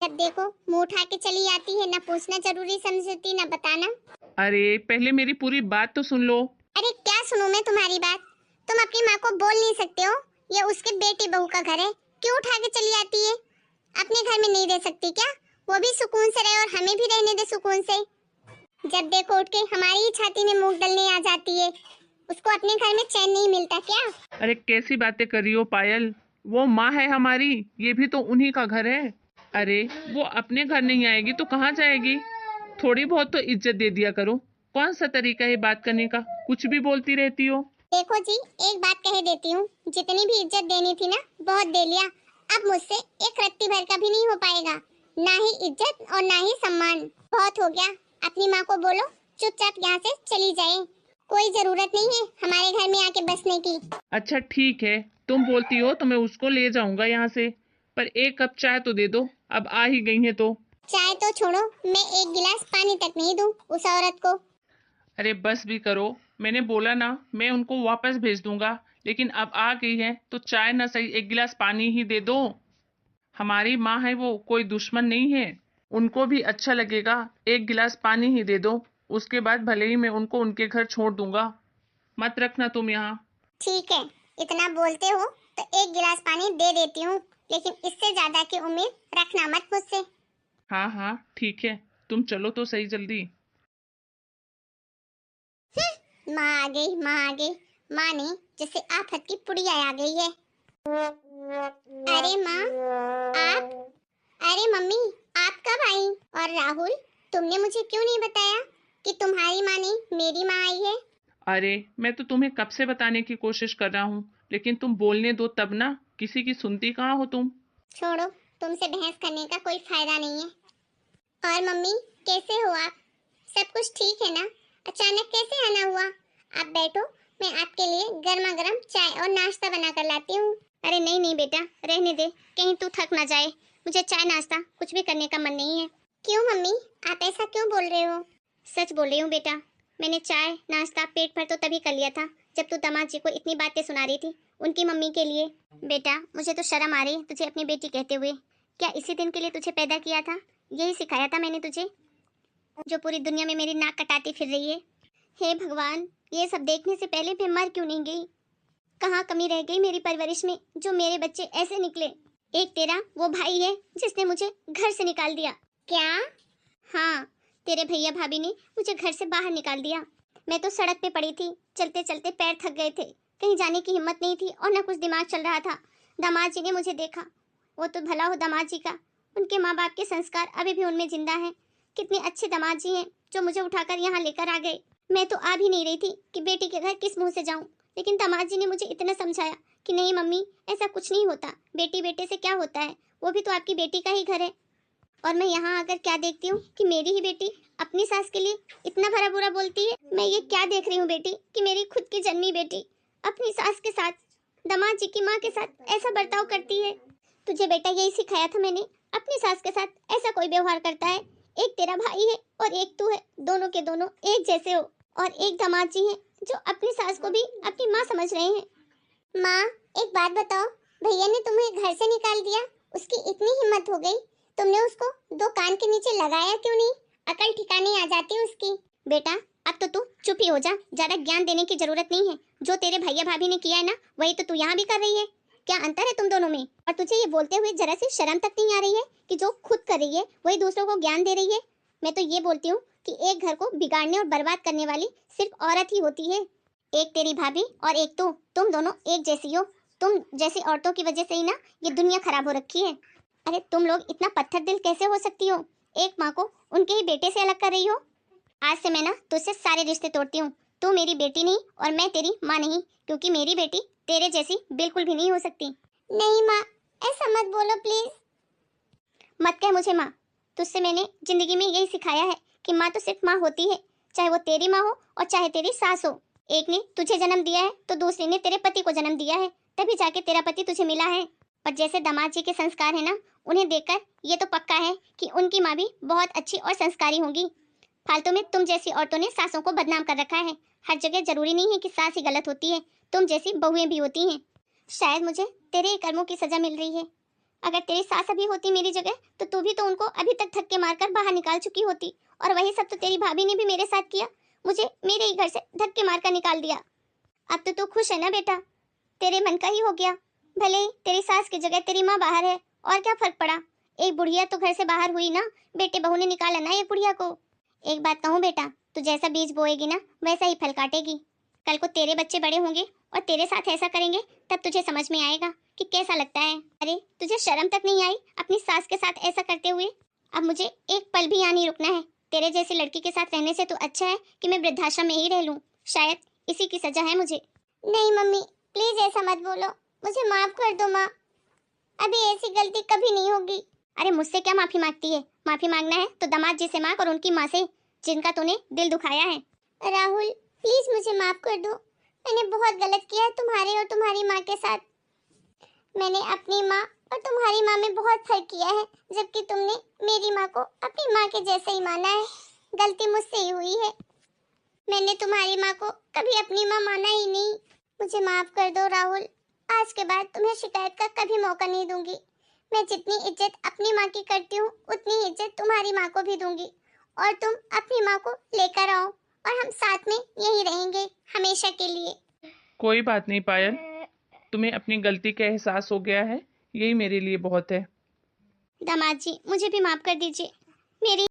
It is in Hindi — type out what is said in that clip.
जब देखो मुंह उठा के चली आती है, ना पूछना जरूरी समझती ना बताना। अरे पहले मेरी पूरी बात तो सुन लो। अरे क्या सुनूं मैं तुम्हारी बात? तुम अपनी माँ को बोल नहीं सकते हो? ये उसके बेटी बहू का घर है, क्यों उठा के चली आती है? अपने घर में नहीं रह सकती क्या? वो भी सुकून से रहे और हमें भी रहने दे सुकून से। जब देखो उठ के हमारी ही छाती में मूंग डलने आ जाती है। उसको अपने घर में चैन नहीं मिलता क्या? अरे कैसी बातें कर रही हो पायल, वो माँ है हमारी, ये भी तो उन्हीं का घर है। अरे वो अपने घर नहीं आएगी तो कहाँ जाएगी? थोड़ी बहुत तो इज्जत दे दिया करो। कौन सा तरीका है बात करने का, कुछ भी बोलती रहती हो। देखो जी, एक बात कह देती हूँ, जितनी भी इज्जत देनी थी ना बहुत दे लिया। अब मुझसे एक रत्ती भर का भी नहीं हो पाएगा, ना ही इज्जत और ना ही सम्मान। बहुत हो गया। अपनी माँ को बोलो चुपचाप यहाँ से चली जाए। कोई जरूरत नहीं है हमारे घर में आके बसने की। अच्छा ठीक है, तुम बोलती हो तो मैं उसको ले जाऊंगा यहाँ से, पर एक कप चाय तो दे दो, अब आ ही गई है तो। चाय तो छोड़ो, मैं एक गिलास पानी तक नहीं दूं उस औरत को। अरे बस भी करो, मैंने बोला ना मैं उनको वापस भेज दूंगा, लेकिन अब आ गई है तो चाय ना सही एक गिलास पानी ही दे दो। हमारी माँ है, वो कोई दुश्मन नहीं है। उनको भी अच्छा लगेगा, एक गिलास पानी ही दे दो। उसके बाद भले ही मैं उनको उनके घर छोड़ दूंगा। मत रखना तुम यहाँ। ठीक है, इतना बोलते हो तो एक गिलास पानी दे देती हूँ, लेकिन इससे ज्यादा की उम्मीद रखना मत मुझसे। हाँ हाँ ठीक है, तुम चलो तो सही जल्दी। माँ आ गई, माँ आ गई। माँ नहीं, जैसे आफत की पुड़िया आ गई है। अरे माँ, आप? अरे मम्मी, आप कब आई? और राहुल, तुमने मुझे क्यों नहीं बताया कि तुम्हारी माँ नहीं मेरी माँ आई है? अरे मैं तो तुम्हें कब से बताने की कोशिश कर रहा हूँ, लेकिन तुम बोलने दो तब ना, किसी की सुनती कहाँ हो तुम। छोड़ो, तुमसे बहस करने का कोई फायदा नहीं है। और मम्मी, कैसे हो आप? सब कुछ ठीक है ना? अचानक कैसे आना हुआ? आप बैठो, मैं आपके लिए गर्मा गर्म चाय और नाश्ता बना कर लाती हूँ। अरे नहीं नहीं बेटा, रहने दे, कहीं तू थक ना जाए। मुझे चाय नाश्ता कुछ भी करने का मन नहीं है। क्यों मम्मी, आप ऐसा क्यों बोल रहे हो? सच बोल रही हूँ बेटा, मैंने चाय नाश्ता पेट भर तो तभी कर लिया था जब तू दामाद जी को इतनी बातें सुना रही थी उनकी मम्मी के लिए। बेटा मुझे तो शर्म आ रही है तुझे अपनी बेटी कहते हुए। क्या इसी दिन के लिए तुझे पैदा किया था? यही सिखाया था मैंने तुझे, जो पूरी दुनिया में मेरी नाक कटाती फिर रही है। हे भगवान, ये सब देखने से पहले मैं मर क्यों नहीं गई? कहाँ कमी रह गई मेरी परवरिश में जो मेरे बच्चे ऐसे निकले? एक तेरा वो भाई है जिसने मुझे घर से निकाल दिया। क्या? हाँ, तेरे भैया भाभी ने मुझे घर से बाहर निकाल दिया। मैं तो सड़क पे पड़ी थी, चलते चलते पैर थक गए थे, कहीं जाने की हिम्मत नहीं थी और न कुछ दिमाग चल रहा था। दामाद जी ने मुझे देखा। वो तो भला हो दामाद जी का, उनके माँ बाप के संस्कार अभी भी उनमें जिंदा हैं। कितने अच्छे दामाद जी हैं जो मुझे उठाकर यहाँ लेकर आ गए। मैं तो आ भी नहीं रही थी कि बेटी के घर किस मुंह से जाऊं, लेकिन दामाद जी ने मुझे इतना समझाया कि नहीं मम्मी, ऐसा कुछ नहीं होता, बेटी बेटे से क्या होता है, वो भी तो आपकी बेटी का ही घर है। और मैं यहाँ आकर क्या देखती हूँ कि मेरी ही बेटी अपनी सास के लिए इतना भला बुरा बोलती है। मैं ये क्या देख रही हूँ बेटी कि मेरी खुद की जन्मी बेटी अपनी सास के साथ, दामाद जी की माँ के साथ ऐसा बर्ताव करती है। तुझे बेटा यही सिखाया था मैंने, अपनी सास के साथ ऐसा कोई व्यवहार करता है। एक तेरा भाई है और एक तू है, दोनों के दोनों एक जैसे हो। और एक दामाद जी हैं जो अपनी सास को भी अपनी माँ समझ रहे हैं। माँ, एक बात बताओ, भैया ने तुम्हें घर से निकाल दिया, उसकी इतनी हिम्मत हो गई, तुमने उसको दो कान के नीचे लगाया क्यों नहीं? अकल ठिकाने आ जाती उसकी। बेटा अब तो तू चुप ही हो जा, ज्यादा ज्ञान देने की जरूरत नहीं है। जो तेरे भैया भाभी ने किया है ना, वही तो तू यहाँ भी कर रही है। क्या अंतर है तुम दोनों में? और तुझे ये बोलते हुए जरा सी शर्म तक नहीं आ रही है कि जो खुद कर रही है वही दूसरों को ज्ञान दे रही है? मैं तो ये बोलती हूँ कि एक घर को बिगाड़ने और बर्बाद करने वाली सिर्फ औरत ही होती है। एक तेरी भाभी और एक तू, तुम दोनों एक जैसी हो। तुम जैसी औरतों की वजह से ही ना ये दुनिया खराब हो रखी है। अरे तुम लोग इतना पत्थर दिल कैसे हो सकती हो? एक माँ को उनके ही बेटे से अलग कर रही हो। आज से मैं ना तुझसे सारे रिश्ते तोड़ती हूँ। तू मेरी बेटी नहीं और मैं तेरी माँ नहीं, क्योंकि मेरी बेटी तेरे जैसी बिल्कुल भी नहीं हो सकती। नहीं माँ, ऐसा मत बोलो प्लीज। मत कह मुझे माँ, तुझसे मैंने जिंदगी में यही सिखाया है कि माँ तो सिर्फ माँ होती है, चाहे वो तेरी माँ हो और चाहे तेरी सास हो। एक ने तुझे जन्म दिया है तो दूसरी ने तेरे पति को जन्म दिया है, तभी जाके तेरा पति तुझे मिला है। और जैसे दामाद जी के संस्कार है ना, उन्हें देखकर ये तो पक्का है कि उनकी माँ भी बहुत अच्छी और संस्कारी होगी। फालतू में तुम जैसी औरतों ने सासों को बदनाम कर रखा है। हर जगह जरूरी नहीं है कि सास ही गलत होती है, तुम जैसी बहुएं भी होती हैं। शायद मुझे तेरे कर्मों की सजा मिल रही है। अगर तेरी सास अभी होती मेरी जगह तो तू भी तो उनको अभी तक धक्के मारकर बाहर निकाल चुकी होती। और वही सब तो तेरी भाभी ने भी मेरे साथ किया, मुझे मेरे ही घर से धक्के मारकर निकाल दिया। अब तो तू खुश है ना बेटा, तेरे मन का ही हो गया। भले ही तेरी सास की जगह तेरी माँ बाहर है, और क्या फर्क पड़ा। एक बुढ़िया तो घर से बाहर हुई ना, बेटे बहू ने निकाला ना एक बुढ़िया को। एक बात कहूँ बेटा, तू जैसा बीज बोएगी ना वैसा ही फल काटेगी। कल को तेरे बच्चे बड़े होंगे और तेरे साथ ऐसा करेंगे, तब तुझे समझ में आएगा कि कैसा लगता है। अरे तुझे शर्म तक नहीं आई अपनी सास के साथ ऐसा करते हुए। अब मुझे एक पल भी यहाँ नहीं रुकना है। तेरे जैसी लड़की के साथ रहने से तो अच्छा है कि मैं वृद्धाश्रम में ही रह लूं। शायद इसी की सजा है मुझे। नहीं मम्मी, प्लीज ऐसा मत बोलो, मुझे माफ कर दो माँ। अभी ऐसी गलती कभी नहीं होगी। अरे मुझसे क्या माफी मांगती है? माफी मांगना है तो दामाद जी से मांग, और उनकी माँ से, जिनका तूने दिल दुखाया है। राहुल प्लीज मुझे माफ कर दो, मैंने बहुत गलत किया है तुम्हारे और तुम्हारी माँ के साथ। मैंने अपनी माँ और तुम्हारी माँ में बहुत फर्क किया है, जबकि तुमने मेरी माँ को अपनी माँ के जैसे ही माना है। गलती मुझसे ही हुई है, मैंने तुम्हारी माँ को कभी अपनी माँ माना ही नहीं। मुझे माफ कर दो राहुल, आज के बाद तुम्हें शिकायत का कभी मौका नहीं दूंगी। मैं जितनी इज्जत अपनी माँ की करती हूँ उतनी इज्जत तुम्हारी माँ को भी दूंगी। और तुम अपनी माँ को लेकर आओ और हम साथ में यही रहेंगे हमेशा के लिए। कोई बात नहीं पायल, तुम्हें अपनी गलती का एहसास हो गया है, यही मेरे लिए बहुत है। दामाद जी मुझे भी माफ कर दीजिए। मेरी